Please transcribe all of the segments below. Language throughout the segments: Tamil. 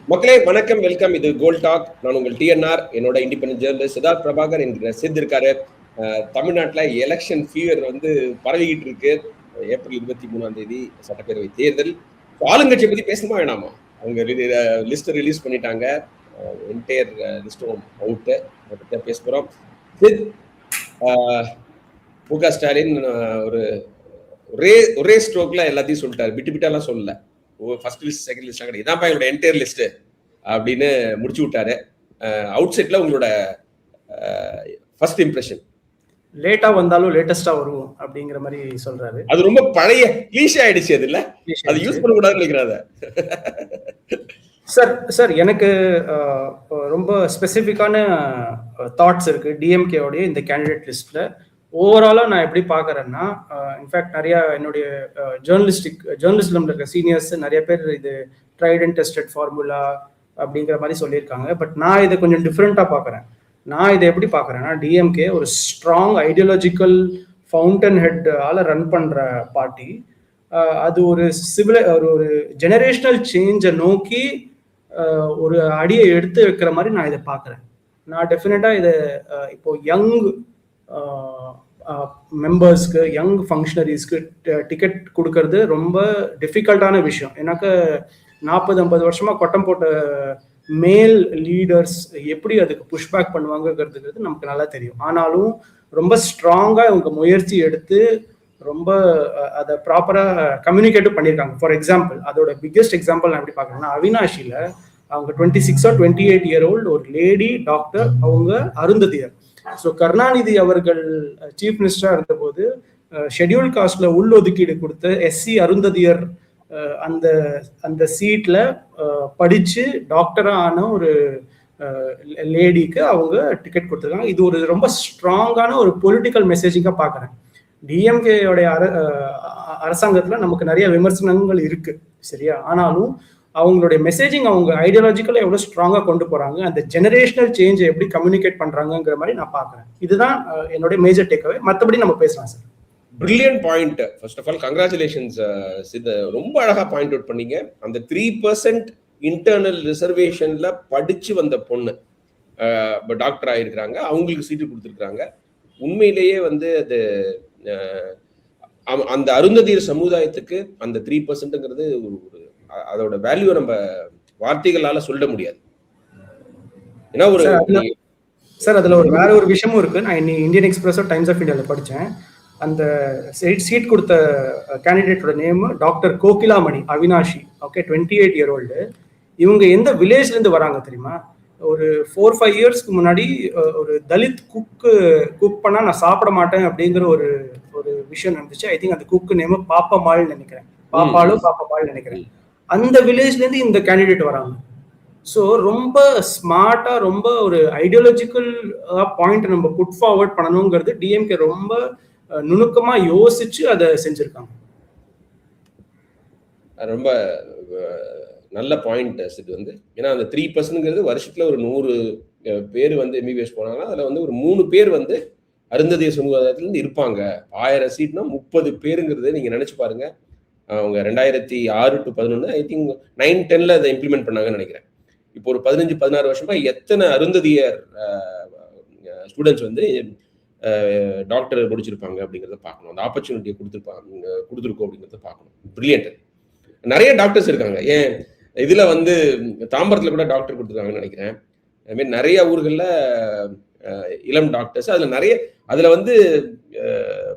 மக்களே வணக்கம், வெல்கம். இது கோல்ட் டாக். நான் உங்கள் டிஎன்ஆர். என்னோட இண்டிபெண்டன்ட் ஜேர்னலிஸ்ட் சித்தார்த் பிரபாகர் என்கிற சித் இருக்காரு. தமிழ்நாட்டில் எலெக்ஷன் ஃபீவர் பரவிக்கிட்டு இருக்கு. ஏப்ரல் 23 சட்டப்பேரவை தேர்தல். ஆளுங்கட்சியை பத்தி பேசணுமா வேணாமா? அவங்க லிஸ்ட் ரிலீஸ் பண்ணிட்டாங்க. என்டையர் லிஸ்டும் அவுட்டு. அதை பற்றி பேச போறோம். சித், மு க ஸ்டாலின் ஒரே ஸ்ட்ரோக்ல எல்லாத்தையும் சொல்லிட்டாரு. பிட்டாலாம் சொல்லல. ஃபர்ஸ்ட் லிஸ்ட், செகண்ட் லிஸ்ட் கிடையாது, இதான் எங்களோட என்டையர் லிஸ்ட் அப்படின்னு முடிச்சு விட்டாரு. அவுட் செட்ல உங்களோட ஃபர்ஸ்ட் இம்ப்ரெஷன்? லேட்டா வந்தாலும் லேட்டஸ்டா வருவோம் அப்படிங்கிற மாதிரி சொல்றாரு. அது ரொம்ப பழைய கிளீஷே ஆயிடுச்சு. அது இல்ல, அது யூஸ் பண்ண கூடாதுன்னு நினைக்கிறாங்க. சார் எனக்கு ரொம்ப ஸ்பெசிஃபிக்கான தாட்ஸ் இருக்கு டிஎம்கேவோடைய இந்த கேண்டிடேட் லிஸ்ட்ல. ஓவராலா நான் எப்படி பாக்குறேன்னா, இன்ஃபேக்ட் நிறைய என்னுடைய ஜேர்னலிஸ்ட்ல இருக்க சீனியர்ஸ் நிறைய பேர் இது ட்ரைட் அண்ட் டெஸ்டட் ஃபார்முலா அப்படிங்கிற மாதிரி சொல்லியிருக்காங்க. பட் நான் இதை கொஞ்சம் டிஃப்ரெண்டா பாக்குறேன். நான் இதை எப்படி பாக்குறேன்னா, டிஎம்கே ஒரு strong ideological fountain head run பண்ற பார்ட்டி. அது ஒரு ஒரு ஜெனரேஷனல் சேஞ்சை நோக்கி ஒரு அடியை எடுத்து வைக்கிற மாதிரி நான் இதை பாக்குறேன். நான் டெஃபினட்டா இதை இப்போ யங் மெம்பர்ஸ்க்கு, யங் ஃபங்க்ஷனரிஸ்க்கு டிக்கெட் கொடுக்கறது ரொம்ப டிஃபிகல்ட்டான விஷயம். எனக்கு 40-50 வருஷமா கொட்டம் போட்ட மேல் லீடர்ஸ் எப்படி அதுக்கு புஷ்பேக் பண்ணுவாங்கிறது நமக்கு நல்லா தெரியும். ஆனாலும் ரொம்ப ஸ்ட்ராங்கா இவங்க முயற்சி எடுத்து ரொம்ப அதை ப்ராப்பரா கம்யூனிகேட்டும் பண்ணியிருக்காங்க. ஃபார் எக்ஸாம்பிள், அதோட பிக்கெஸ்ட் எக்ஸாம்பிள் நான் எப்படி பார்க்குறேன்னா, அவினாஷில அவங்க 26 or 28 year old ஒரு லேடி டாக்டர், அவங்க அருந்ததியர். ஸோ கருணாநிதி அவர்கள் சீஃப் மினிஸ்டரா இருந்தபோது ஷெட்யூல் காஸ்ட்ல உள்ஒதுக்கீடு கொடுத்த எஸ்சி அருந்ததியர் அந்த அந்த சீட்ல படிச்சு டாக்டரா ஆன ஒரு லேடிக்கு அவங்க டிக்கெட் கொடுத்துருக்காங்க. இது ஒரு ரொம்ப ஸ்ட்ராங்கான ஒரு பொலிட்டிக்கல் மெசேஜிங்கா பாக்குறேன். டிஎம்கேயோடைய அரசாங்கத்துல நமக்கு நிறைய விமர்சனங்கள் இருக்கு, சரியா? ஆனாலும் அவங்களுடைய மெசேஜிங், அவங்க ஐடியாலஜிக்கலா எவ்வளவு ஸ்ட்ராங்கா கொண்டு போறாங்க, அந்த ஜெனரேஷனல் சேஞ்சை எப்படி கம்யூனிகேட் பண்றாங்கிற மாதிரி நான் பாக்குறேன். இதுதான் என்னோட மேஜர் டேக்அவே. மற்றபடி நம்ம பேசலாம் sir. Brilliant point. First of all congratulations Sid, ரொம்ப அழகா பாயிண்ட் அவுட் பண்ணீங்க. அந்த 3% இன்டர்னல் ரிசர்வேஷன்ல படிச்சு வந்த பொண்ணு டாக்டர் ஆயிருக்கிறாங்க, அவங்களுக்கு சீட்டு கொடுத்துருக்காங்க. உண்மையிலேயே அது அந்த அருந்ததியர் சமுதாயத்துக்கு அந்த 3%ங்கிறது அதோட வேல்யூ நம்ம வார்த்தைகளால சொல்ல முடியாது. ஏன்னா சார் அதுல வேற ஒரு விஷயமும் இருக்கு. நான் இந்தியன் எக்ஸ்பிரஸ், டைம்ஸ் ஆஃப் இந்தியால படிச்சேன். அந்த சீட் கொடுத்த கேண்டிடேட்டோட name doctor Kokilamani Avinashi. Okay, 28 year old. இவங்க எந்த வில்லேஜ்ல இருந்து வராங்க தெரியுமா? ஒரு 4-5 yearsக்கு முன்னாடி ஒரு தலித் குக் பண்ணா நான் சாப்பிட மாட்டேன் அப்படிங்கிற ஒரு விஷயம் நடந்துச்சு. ஐ திங்க் அந்த குக்கு நேம் பாப்பமாள்னு நினைக்கிறேன். பாப்பமாள் நினைக்கிறேன். அந்த வில்லேஜ்ல இருந்து இந்த கேண்டிடேட் வராங்க. ஸோ ரொம்ப ஸ்மார்ட்டா, ரொம்ப ஒரு ஐடியாலஜிக்கல் பாயிண்ட் நம்ம புட் ஃபார்வர்ட் பண்ணணுங்கிறது டிஎம்கே ரொம்ப நுணுக்கமா யோசிச்சு அதை செஞ்சிருக்காங்க. ரொம்ப நல்ல பாயிண்ட் இது. ஏன்னா அந்த 3%ங்கிறது வருஷத்துல ஒரு 100 பேர் எம்பிபிஎஸ் போனாங்கன்னா அதுல ஒரு 3 பேர் அருந்ததிய சமுதாயத்துல இருந்து இருப்பாங்க. 1000 சீட்னா 30 பேருங்கிறது நீங்க நினைச்சு பாருங்க. அவங்க 2006 to 2011 ஐ திங்க் 9-10ல அதை இம்ப்ளிமெண்ட் பண்ணாங்கன்னு நினைக்கிறேன். இப்போ ஒரு 15-16 வருஷமா எத்தனை அருந்ததியர் ஸ்டூடெண்ட்ஸ் டாக்டர் முடிச்சிருப்பாங்க அப்படிங்கிறத பார்க்கணும். அந்த ஆப்பர்ச்சுனிட்டியை கொடுத்துருக்கோம் அப்படிங்கிறத பார்க்கணும். பிரில்லியன்ட். நிறைய டாக்டர்ஸ் இருக்காங்க. ஏன் இதுல தாம்பரத்துல கூட டாக்டர் கொடுத்துருக்காங்கன்னு நினைக்கிறேன். அது மாதிரி நிறைய ஊர்கள்ல இளம் டாக்டர்ஸ், அதுல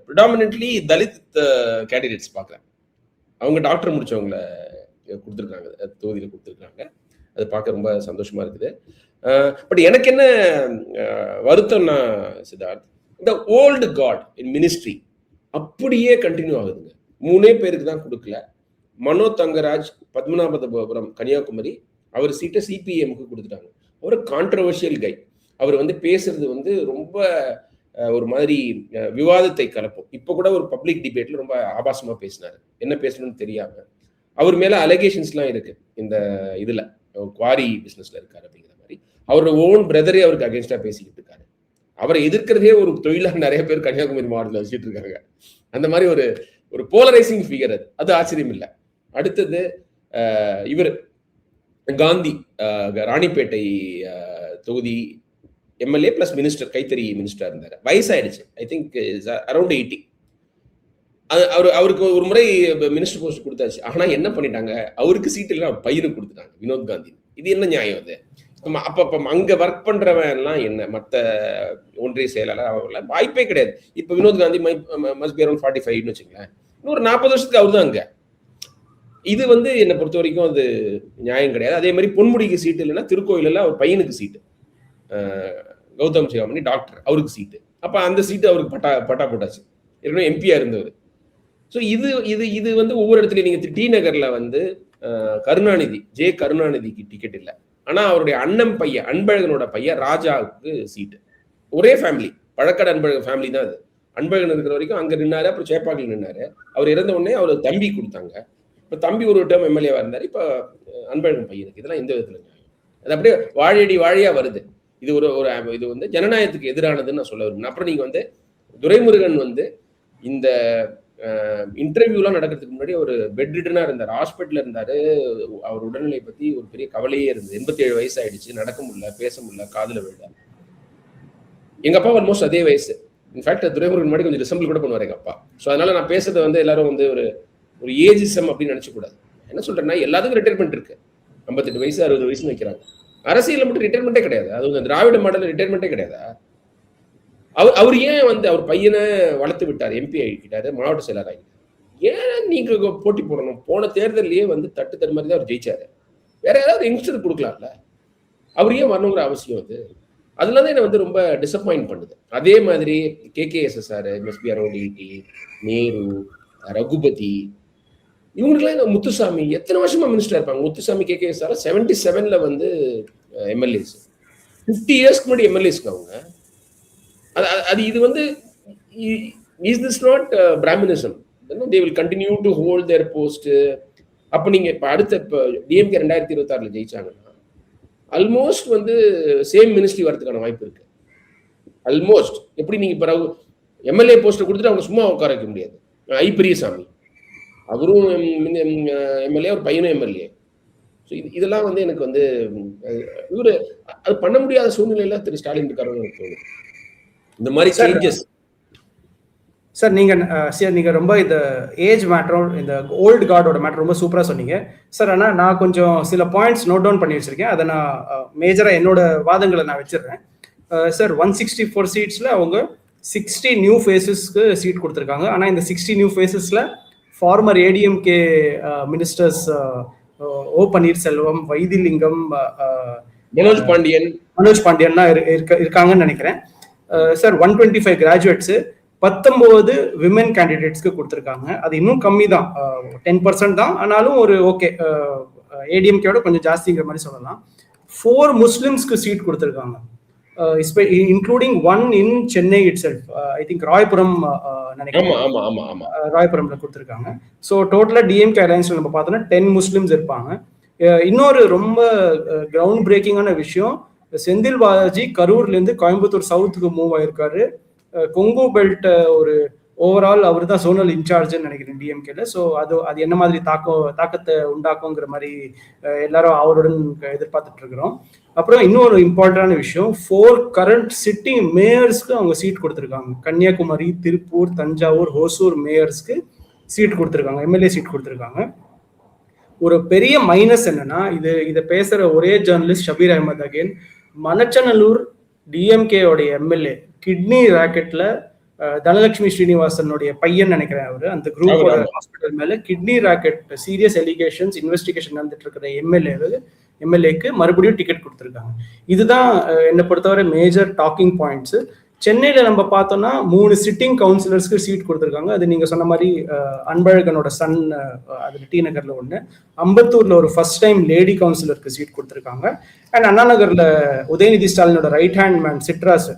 ப்ரிடாமினன்ட்லி தலித் கேண்டிடேட்ஸ் பார்க்குறேன். அவங்க டாக்டர் முடிச்சவங்கள கொடுத்துருக்காங்க, தொகுதியில் கொடுத்துருக்காங்க. அது பார்க்க ரொம்ப சந்தோஷமா இருக்குது. பட் எனக்கு என்ன வருத்தம்னா சித்தார்த், இந்த ஓல்டு காட் இன் மினிஸ்ட்ரி அப்படியே கண்டினியூ ஆகுதுங்க. 3 பேருக்கு தான் கொடுக்கல. மனோ தங்கராஜ், பத்மநாபபுரம், கன்னியாகுமரி, அவர் சீட்டை சிபிஎம்க்கு கொடுத்துட்டாங்க. அவர் கான்ட்ரவர்ஷியல் கை. அவர் பேசுறது ரொம்ப ஒரு மாதிரி விவாதத்தை கலப்போம். இப்போ கூட ஒரு பப்ளிக் டிபேட்ல ரொம்ப ஆபாசமா பேசினாரு. என்ன பேசணும்னு தெரியாம. அவர் மேல அலிகேஷன்ஸ்லாம் இருக்கு. இந்த இதுல குவாரி பிசினஸ்ல இருக்காரு அப்படிங்கிற மாதிரி அவரோட ஓன் பிரதரே அவருக்கு அகேன்ஸ்டா பேசிக்கிட்டு இருக்காரு. அவரை எதிர்க்கிறதே ஒரு தொழிலா நிறைய பேர் கன்னியாகுமரி மாவட்டத்தில் வச்சுட்டு இருக்காங்க. அந்த மாதிரி ஒரு போலரைசிங் ஃபிகர். அது ஆச்சரியம் இல்லை. அடுத்தது இவர் காந்தி ராணிப்பேட்டை தொகுதி எம்எல்ஏ பிளஸ் மினிஸ்டர், கைத்தறி மினிஸ்டர் இருந்தார். வயசாயிடுச்சு, ஐ திங்க் அரௌண்ட் 80. அவருக்கு ஒரு முறை மினிஸ்டர் போஸ்ட் கொடுத்தாச்சு. ஆனா என்ன பண்ணிட்டாங்க, அவருக்கு சீட் இல்லை, பையனுக்கு கொடுத்துட்டாங்க, வினோத் காந்தி. இது என்ன நியாயம் அது? அப்ப அங்க ஒர்க் பண்றவன் எல்லாம் என்ன, மத்த ஒன்றிய செயலாளர் அவங்களாம் வாய்ப்பே கிடையாது. இப்ப Vinod Gandhi must be around 45 வச்சுங்களேன். இன்னொரு 40 வருஷத்துக்கு அவர் தான் அங்க. இது என்னை பொறுத்த வரைக்கும் அது நியாயம் கிடையாது. அதே மாதிரி பொன்முடிக்கு சீட்டு இல்லைன்னா திருக்கோயிலில் அவர் பையனுக்கு சீட்டு, கௌதம் சிகாமணி டாக்டர், அவருக்கு சீட்டு. அப்ப அந்த சீட்டு அவருக்கு பட்டா போட்டாச்சு, ஏற்கனவே எம்பியா இருந்தவர். ஸோ இது இது இது ஒவ்வொரு இடத்துலையும் நீங்க டி நகர்ல கருணாநிதி, கருணாநிதிக்கு டிக்கெட் இல்லை. ஆனா அவருடைய அண்ணன் பையன், அன்பழகனோட பையன் ராஜாவுக்கு சீட்டு. ஒரே ஃபேமிலி, பழக்கடை அன்பழகன் ஃபேமிலி தான் அது. அன்பழகன் இருக்கிற வரைக்கும் அங்க நின்னாரு, அப்புறம் சேப்பாக்கில் நின்னாரு. அவர் இறந்த உடனே அவருக்கு தம்பி கொடுத்தாங்க. இப்ப தம்பி ஒரு டேர்ம் எம்எல்ஏவா இருந்தாரு, இப்ப அன்பழகன் பையனுக்கு. இதெல்லாம் எந்த விதத்துல அது அப்படியே வாழையடி வாழையா வருது. இது ஒரு இது ஜனநாயகத்துக்கு எதிரானதுன்னு நான் சொல்ல விரும்புறேன். அப்புறம் நீங்க துரைமுருகன் இந்த இன்டர்வியூலாம் நடக்கிறதுக்கு முன்னாடி ஒரு பெட் ரிட்டனா இருந்தார், ஹாஸ்பிட்டல் இருந்தாரு. அவர் உடல்நிலை பத்தி ஒரு பெரிய கவலையே இருந்தது. 87 வயசு ஆயிடுச்சு, நடக்க முடியல, பேச முடியல, காதுல விழுத. எங்க அப்பா ஆல்மோஸ்ட் அதே வயசு. இன்ஃபேக்ட் துரைமுருகன் முன்னாடி கொஞ்சம் ரிசம்பிள் கூட பண்ணுவார் எங்க அப்பா. ஸோ அதனால நான் பேசுறது எல்லாரும் ஒரு ஏஜிசம் அப்படின்னு நினைச்ச கூடாது. என்ன சொல்றேன்னா, எல்லாத்துக்கும் ரிட்டைர்மெண்ட் இருக்கு. 58 வயசு 60 வயசுன்னு வைக்கிறாங்க. அரசியல் மட்டும் ரிட்டைர்மெண்ட்டே கிடையாது. அது திராவிட மாடல் ரிட்டைர்மெண்ட்டே கிடையாது. அவர் ஏன் அவர் பையனை வளர்த்து விட்டார், எம்பி ஆகிட்டாரு, மாவட்ட செயலர் ஆகிட்டார். ஏன் நீங்க போட்டி போடணும்? போன தேர்தலையே தட்டு மாதிரி தான் அவர் ஜெயிச்சாரு. வேற ஏதாவது யங்ஸ்டர் கொடுக்கலாம்ல, அவர் ஏன் வரணுங்கிற அவசியம் அதுல தான் என்ன ரொம்ப டிசப்பாயிண்ட் பண்ணுது. அதே மாதிரி KKSSR, MSB around 80, Nehru, Raghupathi, இவங்களுக்குலாம் முத்துசாமி எத்தனை வருஷமா மினிஸ்டர் இருப்பாங்க. முத்துசாமி KKSSR 77ல எம்எல்ஏஸ், 50 இயர்ஸ்க்கு முன்னாடி எம்எல்ஏஸ்க்கு அவங்க. அது இது is this not Brahminism? They will continue to hold their post. அப்ப நீங்க இப்ப அடுத்த DMK 2026ல ஜெயிச்சாங்கன்னா ஆல்மோஸ்ட் சேம் மினிஸ்ட்ரி வரதுக்கான வாய்ப்பு இருக்கு. ஆல்மோஸ்ட் எப்படி நீங்க பிறகு எம்எல்ஏ போஸ்ட் கொடுத்துட்டு அவங்க சும்மா உட்கார வைக்க முடியாது. ஐ பெரியசாமி அவரும் எம்எல்ஏ, ஒரு பையனும் எம்எல்ஏ. ஸோ இதெல்லாம் எனக்கு இவரு அது பண்ண முடியாத சூழ்நிலையில திரு ஸ்டாலின் இருக்காருன்னு எனக்கு தோணுது. இந்த மாதிரி சேஞ்சஸ். சார் நீங்க ரொம்ப இந்த ஏஜ் மேட்டர், இந்த ஓல்டு கார்டோட மேட்டர் ரொம்ப சூப்பரா சொன்னீங்க சார். ஆனா நான் கொஞ்சம் சில பாயிண்ட்ஸ் நோட் டவுன் பண்ணி வச்சிருக்கேன். அதை நான் மேஜரா என்னோட வாதங்களை நான் வச்சிடுறேன் சார். 164 சீட்ஸ்ல அவங்க 60 நியூ ஃபேஸஸ்க்கு சீட் கொடுத்துருக்காங்க. ஆனா இந்த 60 நியூ ஃபேஸஸ்ல ஃபார்மர் ADMK மினிஸ்டர்ஸ் ஓ பன்னீர்செல்வம், வைத்திலிங்கம், மனோஜ் பாண்டியன் இருக்காங்கன்னு நினைக்கிறேன் சார். 125 கிராஜுவேட்ஸ், 19 விமன் கேண்டிடேட்ஸ்க்கு கொடுத்துருக்காங்க. அது இன்னும் கம்மி தான், 10% தான். ஆனாலும் ஒரு ஓகே, ADMKோட கொஞ்சம் ஜாஸ்திங்கிற மாதிரி சொல்லலாம். 4 முஸ்லிம்ஸ்க்கு சீட் கொடுத்துருக்காங்க, including 1 in Chennai itself. I think Royapuram நினைக்கிறேன், ராயபுரம்ல கொடுத்துருக்காங்க. ஸோ டோட்டலா DMK அலையன்ஸ்ல நம்ம பார்த்தோம்னா 10 முஸ்லிம்ஸ் இருப்பாங்க. இன்னொரு ரொம்ப கிரவுண்ட் பிரேக்கிங்கான விஷயம், செந்தில் பாலாஜி கரூர்ல இருந்து கோயம்புத்தூர் சவுத்துக்கு மூவ் ஆயிருக்காரு. கொங்கு பெல்ட் ஒரு ஓவரால் அவர் தான் சோனல் இன்சார்ஜ்னு நினைக்கிறேன் DMKல. ஸோ அது என்ன மாதிரி தாக்கத்தை உண்டாக்குங்கிற மாதிரி எல்லாரும் அவருடன் எதிர்பார்த்துட்டு இருக்கிறோம். அப்புறம் இன்னொரு இம்பார்ட்டன்டான விஷயம், 4 கரண்ட் சிட்டிங் மேயர்ஸ்க்கு அவங்க சீட் கொடுத்துருக்காங்க. கன்னியாகுமரி, திருப்பூர், தஞ்சாவூர், ஹோசூர் மேயர்ஸ்க்கு சீட் கொடுத்துருக்காங்க, MLA சீட் கொடுத்துருக்காங்க. ஒரு பெரிய மைனஸ் என்னன்னா, இதை பேசுற ஒரே ஜேர்னலிஸ்ட் ஷபீர் அஹமத் அகேன், மணச்சநல்லூர் DMKயோடைய MLA கிட்னி ராக்கெட்ல தனலட்சுமி ஸ்ரீனிவாசனுடைய பையன் நினைக்கிறேன் அவரு, அந்த குரூப்போட ஹாஸ்பிட்டல் மேல kidney racket serious allegations investigation நடந்துட்டு இருக்கிற எம்எல்ஏக்கு மறுபடியும் டிக்கெட் கொடுத்துருக்காங்க. இதுதான் என்னை பொறுத்தவரை மேஜர் டாக்கிங் பாயிண்ட்ஸ். சென்னையில நம்ம பார்த்தோம்னா 3 சிட்டிங் கவுன்சிலர்ஸ்க்கு சீட் கொடுத்துருக்காங்க. அது நீங்க சொன்ன மாதிரி அன்பழகனோட சன் அதுல டி நகர்ல ஒண்ணு, அம்பத்தூர்ல ஒரு ஃபர்ஸ்ட் டைம் லேடி கவுன்சிலருக்கு சீட் கொடுத்துருக்காங்க. அண்ட் அண்ணா நகர்ல உதயநிதி ஸ்டாலினோட ரைட் ஹேண்ட் மேன் சிட்ராஸ்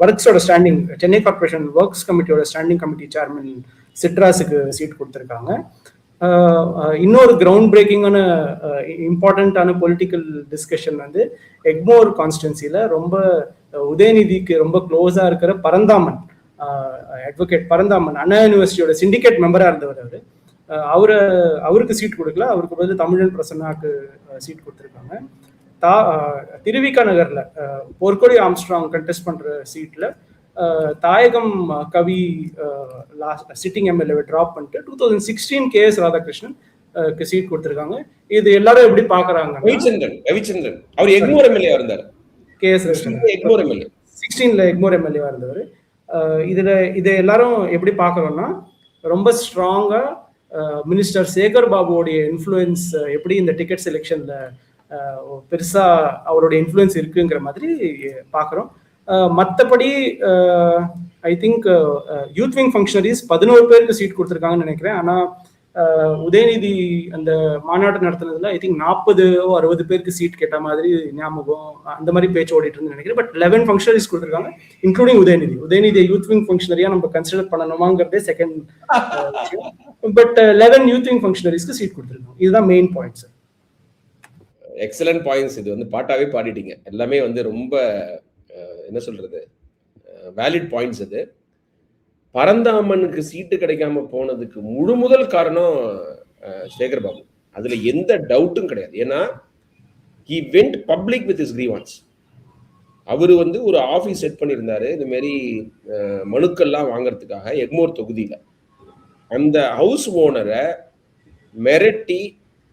ஒர்க்ஸோட ஸ்டாண்டிங், சென்னை கார்பரேஷன் ஒர்க்ஸ் கமிட்டியோட ஸ்டாண்டிங் கமிட்டி சேர்மன் சிட்ராஸுக்கு சீட் கொடுத்துருக்காங்க. இன்னொரு கிரவுண்ட் பிரேக்கிங்கான இம்பார்ட்டண்ட்டான பொலிட்டிக்கல் டிஸ்கஷன் எக்மோர் கான்ஸ்டன்சில ரொம்ப உதயநிதிக்கு ரொம்ப க்ளோஸா இருக்கிற பரந்தாமன், அட்வொகேட் பரந்தாமன், அண்ணா யூனிவர்சிட்டியோட சிண்டிகேட் மெம்பரா இருந்தவர். அவர் அவருக்கு சீட் கொடுக்கல, அவருக்கு பதில் தமிழன் பிரசன்னாக்கு சீட் கொடுத்துருக்காங்க. திருவிக நகர்ல பொற்கொடி ஆம்ஸ்ட்ராங் கண்டெஸ்ட் பண்ற சீட்ல தாயகம் கவி சிட்டிங் எம்எல்ஏவை டிராப் பண்ணிட்டு 2016 KS ராதாகிருஷ்ணன் சீட் கொடுத்திருக்காங்க. இது எல்லாரும் எப்படி பாக்குறாங்க? ரவிச்சந்திரன் அவர் எக்மோர் எம்எல்ஏ இருந்தார். KS எக்மோர் எம்எல்ஏ 16ல எக்மோர் எம்எல்ஏவா இருந்தவர். இதை எல்லாரும் எப்படி பாக்குறோம்னா, ரொம்ப ஸ்ட்ராங்கா மினிஸ்டர் சேகர் பாபுவோடைய இன்ஃப்ளூயன்ஸ் எப்படி இந்த டிக்கெட் செலெக்ஷன்ல பெருசா அவருடைய இன்ஃப்ளூயன்ஸ் இருக்குங்கிற மாதிரி பாக்குறோம். மற்றபடி I think youth wing functionaries 11 பேருக்கு சீட் கொடுத்துருக்காங்கன்னு நினைக்கிறேன். ஆனா உதயநிதி அந்த மாநாடு நடத்துனதுல ஐ திங்க் 40-60 பேருக்கு சீட் கேட்ட மாதிரி ஞாபகம், அந்த மாதிரி பேச்சு ஓடிட்டு இருந்து நினைக்கிறேன். பட் 11 ஃபங்க்ஷனரிஸ் கொடுத்துருக்காங்க, இன்க்ளூடிங் உதயநிதியை யூத் விங் ஃபங்க்ஷனரியா நம்ம கன்சிடர் பண்ணணுமாங்கிறதே செகண்ட். பட் 11 யூத் விங் ஃபங்க்ஷனரிஸ்க்கு சீட் கொடுத்துருக்காங்க. இதுதான் மெயின் பாயிண்ட்ஸ். Excellent points. இது வந்து பாட்டாவே பாடிட்டீங்க. எல்லாமே வந்து ரொம்ப என்ன சொல்றது, வேலிட் பாயிண்ட்ஸ். அது பரந்தாமனுக்கு சீட்டு கிடைக்காம போனதுக்கு முதல் காரணம் சேகர் பாபு. அதுல எந்த டவுட்டும் கிடையாது. ஏன்னா he went public with his grievance. அவரு வந்து ஒரு ஆபீஸ் செட் பண்ணியிருந்தாரு இந்த மாதிரி மனுக்கள்லாம் வாங்கறதுக்காக எக்மோர் தொகுதியில. அந்த ஹவுஸ் ஓனரை மிரட்டி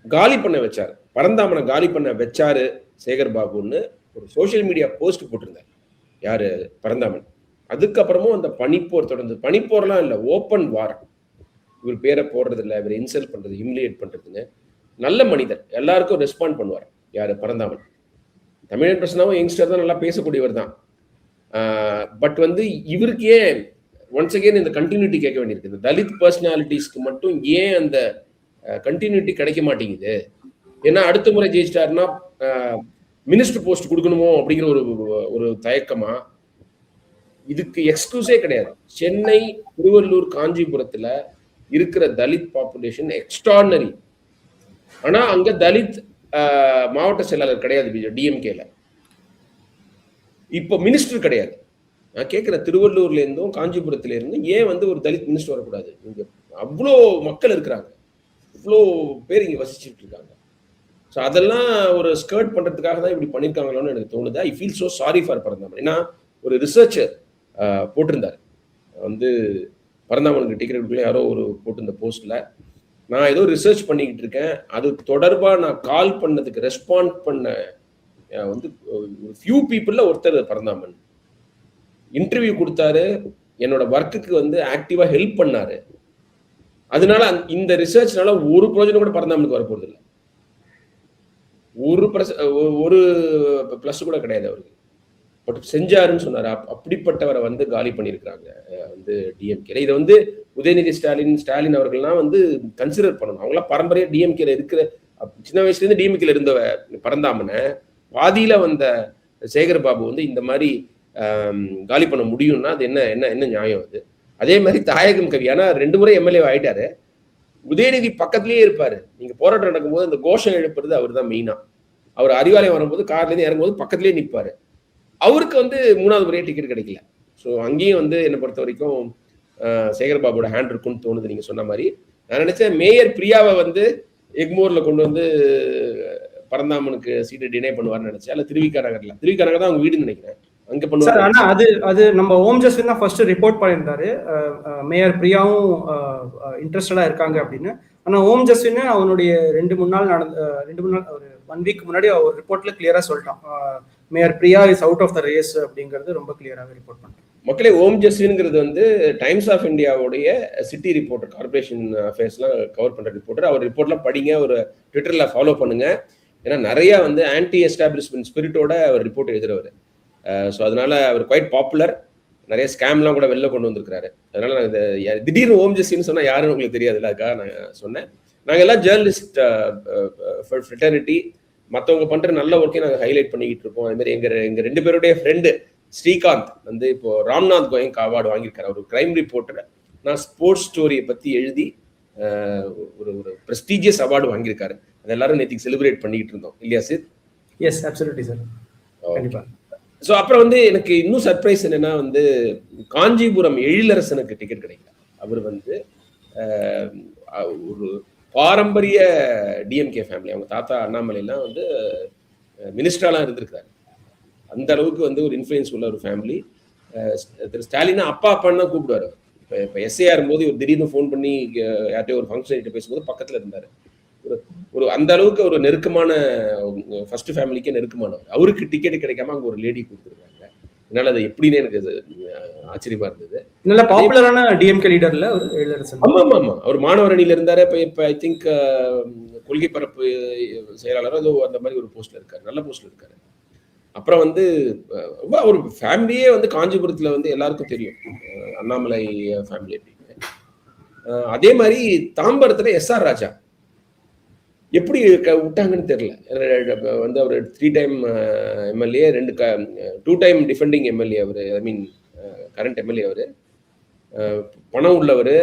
காலி பண்ண வச்சாரு, பரந்தாமனை காலி பண்ண வச்சாரு சேகர் பாபுன்னு ஒரு சோசியல் மீடியா போஸ்ட் போட்டிருந்தார் யாரு, பரந்தாமன். அதுக்கப்புறமும் அந்த பனிப்போர் தொடர்ந்து, பனிப்போர்லாம் இல்லை, ஓப்பன் வார். இவர் பேரை போடுறது இல்லை, இவர் இன்சல்ட் பண்றது, ஹியூமிலியேட் பண்றதுன்னு. நல்ல மனிதர், எல்லாருக்கும் ரெஸ்பாண்ட் பண்ணுவார் யாரு, பரந்தாமன். தமிழன் பிரச்சனாவும் யங்ஸ்டர் தான், நல்லா பேசக்கூடியவர் தான். பட் வந்து இவருக்கு ஏன் ஒன்ஸ் அகேன் இந்த கண்டினியூட்டி கேட்க வேண்டியிருக்கு. இந்த தலித் பர்சனாலிட்டிஸ்க்கு மட்டும் ஏன் அந்த கண்டினியூட்டி கிடைக்க மாட்டேங்குது? ஏன்னா அடுத்த முறை ஜெயிச்சிட்டாருன்னா மினிஸ்டர் போஸ்ட் கொடுக்கணுமோ அப்படிங்கிற ஒரு தயக்கமா? இதுக்கு எக்ஸ்கியூஸே கிடையாது. சென்னை, திருவள்ளூர், காஞ்சிபுரத்துல இருக்கிற தலித் பாப்புலேஷன் எக்ஸ்ட்ரானரி. ஆனா அங்க தலித் மாவட்ட செயலாளர் கிடையாது டிஎம்கேல. இப்போ மினிஸ்டர் கிடையாது. நான் கேட்கிறேன், திருவள்ளூர்ல இருந்தும் காஞ்சிபுரத்துல இருந்தும் ஏன் வந்து ஒரு தலித் மினிஸ்டர் வரக்கூடாது? இங்க அவ்வளோ மக்கள் இருக்கிறாங்க, இவ்வளோ பேர் இங்க வசிச்சுட்டு இருக்காங்க. ஸோ அதெல்லாம் ஒரு ஸ்கர்ட் பண்றதுக்காக தான் இப்படி பண்ணியிருக்காங்களோன்னு எனக்கு தோணுது. I feel so sorry for Paranthaman. ஏன்னா ஒரு ரிசர்ச்சர் போட்டிருந்தார் வந்து, பரந்தாமனுக்கு டிக்கெட் யாரோ ஒரு போட்டிருந்த போஸ்ட்ல, நான் ஏதோ ரிசர்ச் பண்ணிக்கிட்டு இருக்கேன், அது தொடர்பா நான் கால் பண்ணதுக்கு ரெஸ்பாண்ட் பண்ண வந்து ஒரு ஃபியூ பீப்புள்ல ஒருத்தர் பரந்தாமன். இன்டர்வியூ கொடுத்தாரு, என்னோட ஒர்க்குக்கு வந்து ஆக்டிவா ஹெல்ப் பண்ணாரு. அதனால இந்த ரிசர்ச்னால ஒரு பிரயோஜனம் கூட பரந்தாமனுக்கு வரப்போறது இல்லை. ஒரு பிளஸ் கூட கிடையாது அவருக்கு. பட் செஞ்சாருன்னு சொன்னாரு. அப்படிப்பட்டவரை வந்து காலி பண்ணியிருக்கிறாங்க வந்து டிஎம்கே. இதை வந்து உதயநிதி ஸ்டாலின் அவர்கள்லாம் வந்து கன்சிடர் பண்ணணும். அவங்களாம் பரம்பரையா டிஎம்கேல இருக்கிற, சின்ன வயசுல இருந்து டிஎம்கேல இருந்த பரந்தாமனை பாதியில வந்த சேகர் பாபு வந்து இந்த மாதிரி காலி பண்ண முடியும்னா அது என்ன என்ன என்ன நியாயம் அது? அதே மாதிரி தாயகம் கவி, ஆனா 2 முறை எம்எல்ஏ ஆயிட்டாரு. உதயநிதி பக்கத்திலேயே இருப்பாரு. நீங்க போராட்டம் நடக்கும்போது அந்த கோஷம் எழுப்புறது அவர் தான் மெயினா. அவர் அறிவாலயம் வரும்போது கார்ல இருந்து இறங்கும்போது பக்கத்திலேயே நிற்பாரு. அவருக்கு வந்து 3வது முறையே டிக்கெட் கிடைக்கல. ஸோ அங்கேயும் வந்து என்னை பொறுத்த வரைக்கும் சேகர் பாபுவோட ஹேண்ட் இருக்குன்னு தோணுது. நீங்க சொன்ன மாதிரி நான் நினைச்சேன் மேயர் பிரியாவை வந்து எக்மோர்ல கொண்டு வந்து பரந்தாமனுக்கு சீட்டு டினை பண்ணுவார்னு நினைச்சேன். அல்ல திருவிக நகர் தான் அவங்க வீடுன்னு நினைக்கிறேன், அங்க பண்ணுவாங்க. ஆனா அது நம்ம ஓம் ஜஸ்டின் தான் ஃபர்ஸ்ட் ரிப்போர்ட் பண்ணியிருந்தாரு, மேயர் பிரியாவும் இன்ட்ரெஸ்டடா இருக்காங்க அப்படின்னு. ஆனா ஓம் ஜஸ்டின் அவனுடைய 2-3 நாள் ஒரு 1 வீக் முன்னாடி அவர் ரிப்போர்ட்ல கிளியரா சொல்லிட்டான், mayor Priya is out of the race அப்படிங்கிறது ரொம்ப கிளியராக ரிப்போர்ட் பண்ணிட்டான். மக்களே, ஓம் ஜஸ்டின்ங்கிறது வந்து டைம்ஸ் ஆஃப் இந்தியாவுடைய சிட்டி ரிப்போர்ட்டர், கார்பரேஷன் அஃபேர்ஸ்லாம் கவர் பண்ற ரிப்போர்ட்டர். அவர் ரிப்போர்ட்லாம் படிங்க, ஒரு ட்விட்டர்ல ஃபாலோ பண்ணுங்க. ஏன்னா நிறைய வந்து ஆன்டி எஸ்டாப்ளிஷ்மெண்ட் ஸ்பிரிட்டோட அவர் ரிப்போர்ட் எழுதுறவர். ஸோ அதனால அவர் குவைட் பாப்புலர். நிறைய ஸ்கேம்லாம் கூட வெளில கொண்டு வந்திருக்காரு. அதனால நான் திடீர்னு ஓம் ஜஸ்டின்னு சொன்னா யாருன்னு உங்களுக்கு தெரியாதுல்ல, அதுக்காக நான் சொன்னேன். நாங்கள் எல்லாம் ஜேர்னலிஸ்ட் ஃப்ரெட்டர்னிட்டி, மற்றவங்க பண்ற நல்ல ஒர்க்கையும் நாங்கள் ஹைலைட் பண்ணிக்கிட்டு இருக்கோம். அது மாதிரி எங்க 2 பேருடைய ஃப்ரெண்டு ஸ்ரீகாந்த் வந்து இப்போ ராம்நாத் கோயங்க் அவார்டு வாங்கியிருக்காரு. ஒரு கிரைம் ரிப்போர்ட்டர். நான் ஸ்போர்ட்ஸ் ஸ்டோரியை பத்தி எழுதி ஒரு பிரஸ்டீஜியஸ் அவார்டு வாங்கியிருக்காரு. அது எல்லாரும் நேற்றுக்கு செலிப்ரேட் பண்ணிக்கிட்டு இருந்தோம் இல்லையா சித்? எஸ், அப்சல்யூட்லி சார், கண்டிப்பா. ஸோ அப்புறம் வந்து எனக்கு இன்னும் சர்ப்ரைஸ் என்னன்னா வந்து காஞ்சிபுரம் எழிலரசனுக்கு டிக்கெட் கிடைக்கல. அவர் வந்து ஒரு பாரம்பரிய டிஎம்கே ஃபேமிலி. அவங்க தாத்தா அண்ணாமலைலாம் வந்து மினிஸ்டராலாம் இருந்திருக்காரு. அந்த அளவுக்கு வந்து ஒரு இன்ஃப்ளூயன்ஸ் உள்ள ஒரு ஃபேமிலி. திரு ஸ்டாலினை அப்பா அப்பான்னு தான் கூப்பிடுவாரு. இப்போ எஸ்ஏஆர் போது ஒரு திடீர்னு ஃபோன் பண்ணி யார்ட்டையோ ஒரு ஃபங்க்ஷன் பேசும்போது பக்கத்தில் இருந்தார். ஒரு அந்த அளவுக்கு ஒரு நெருக்கமான ஃபர்ஸ்ட் ஃபேமிலிக்கே நெருக்கமானவர். அவருக்கு டிக்கெட் கிடைக்காம அங்கே ஒரு லேடி கொடுத்துருக்காங்க. அதனால அது எப்படின்னு எனக்கு ஆச்சரியமா இருந்தது. நல்ல பாப்புலரான டிஎம்கே லீடர்ல ஆமா ஆமா ஆமா. அவர் மாணவர் அணியில இருந்தாரு. இப்ப ஐ திங்க் கொள்கை பரப்பு செயலாளரோ ஏதோ அந்த மாதிரி ஒரு போஸ்ட்ல இருக்காரு. நல்ல போஸ்ட்ல இருக்காரு. அப்புறம் வந்து ஒரு ஃபேமிலியே வந்து காஞ்சிபுரத்துல வந்து எல்லாருக்கும் தெரியும் அண்ணாமலை ஃபேமிலி அப்படின்னு. அதே மாதிரி தாம்பரத்துல எஸ்ஆர் ராஜா எப்படி விட்டாங்கன்னு தெரியல. வந்து அவர் 3 time MLA, 2 time defending MLA அவர். ஐ மீன் கரண்ட் எம்எல்ஏ அவர். பணம் உள்ளவர்,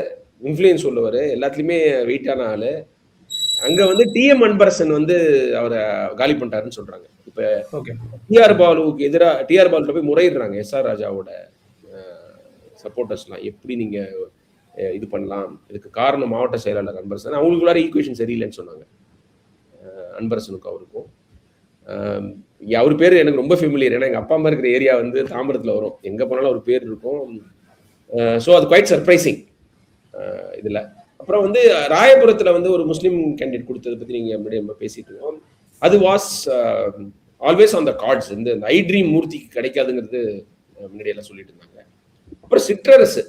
இன்ஃப்ளூயன்ஸ் உள்ளவர், எல்லாத்துலேயுமே வெயிட்டான ஆள். அங்கே வந்து டிஎம் அன்பரசன் வந்து அவரை காலி பண்ணிட்டாருன்னு சொல்கிறாங்க. இப்போ டிஆர் பாலுவுக்கு எதிராக டிஆர் பாலுல போய் முறையிடுறாங்க எஸ்ஆர் ராஜாவோட சப்போர்ட்டர்ஸ்லாம். எப்படி நீங்கள் இது பண்ணலாம், இதுக்கு காரணம் மாவட்ட செயலாளர் அன்பரசன். அவங்களுக்குள்ளார ஈக்குவேஷன் சரியில்லைன்னு சொன்னாங்க அன்பரசனுக்கும் அவருக்கும். அவர் பேர் எனக்கு ரொம்ப ஃபெமிலியர். ஏன்னா எங்கள் அப்பா அம்மா இருக்கிற ஏரியா வந்து தாம்பரத்தில் வரும். எங்கே போனாலும் அவர் பேர் இருக்கும். ஸோ அது குவைட் சர்ப்ரைசிங் இதில். அப்புறம் வந்து ராயபுரத்தில் வந்து ஒரு முஸ்லீம் கேண்டிடேட் கொடுத்ததை பற்றி நீங்கள் முன்னாடி நம்ம பேசிட்டு இருக்கோம். அது was always on the cards. இந்த ஐ ட்ரீம் மூர்த்திக்கு கிடைக்காதுங்கிறது முன்னாடியெல்லாம் சொல்லிட்டு இருந்தாங்க. அப்புறம் சிற்றரசு